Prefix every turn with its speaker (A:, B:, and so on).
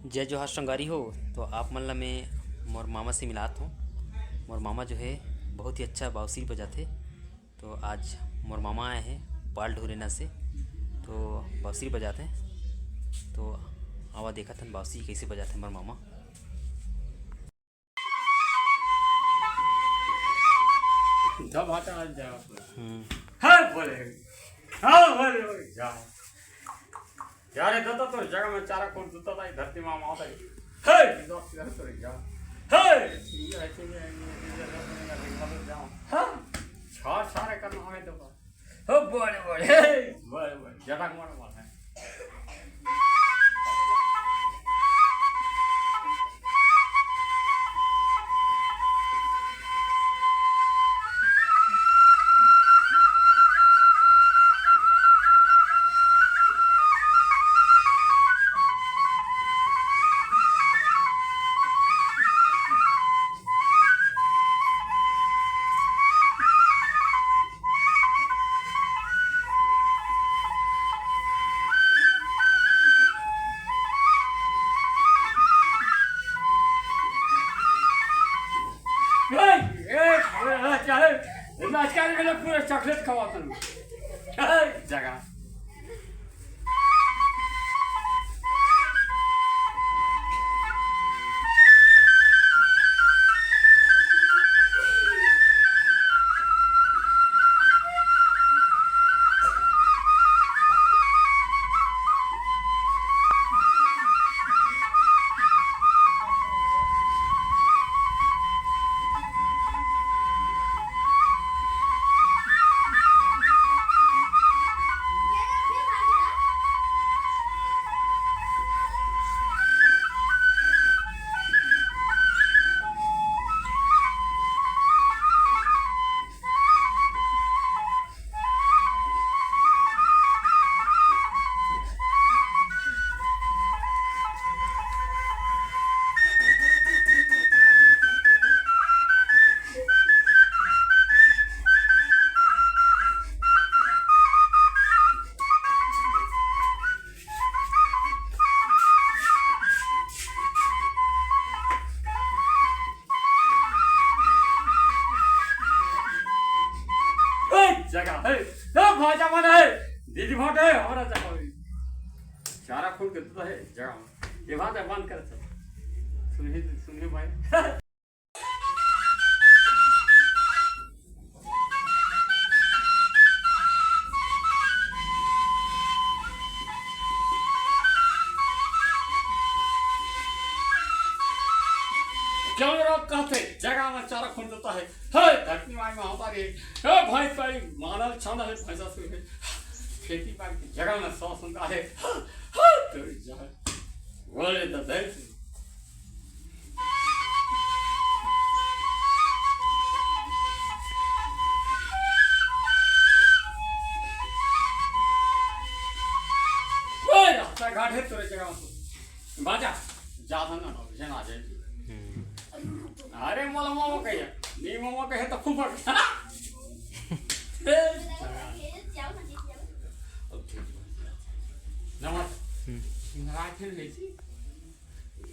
A: जय जोहार संगारी हो। तो आप मन ला मैं मोर मामा से मिलात हूँ। मोर मामा जो है बहुत ही अच्छा बांसुरी बजाते। तो आज मोर मामा आए हैं पाल ढोरेना से, तो बांसुरी बजाते हैं। तो आवा देखा था बांसुरी कैसे बजाते हैं मोर मामा।
B: जब आता आज जाओ
A: हम्म।
B: हाँ बोले हाँ बोले जाओ यार इधर तो जगह में चारा कौन दूता था धरती माँ माता है हे इधर तो जाओ हे ये ऐसे जाओ हाँ छाड़ छाड़े करना हमें तो हो बोले बोले बोले बोले जगह मार मार है नाचकाने के लिए पूरे चॉकलेट खवाता हूँ जगह जगह है भाजा मन है दीदी भाट है हमारा जगह चारा खोल के तो है जगह ये बात है बंद कर सुनिए भाई क्यों लोग कहते जगह में चारा खोल देता है धरती माई में हमारी भाई भाई मानल छंद है पैसा से खेती बाड़ी की जगह में सौ सुनता है तो जाए बोले तो दे रास्ता घाट है तेरे जगह में बाजा ज्यादा ना जना आ जाए अरे मला मामा कहिए नी मामा कहे तो खूब नमस्ते नाराज थे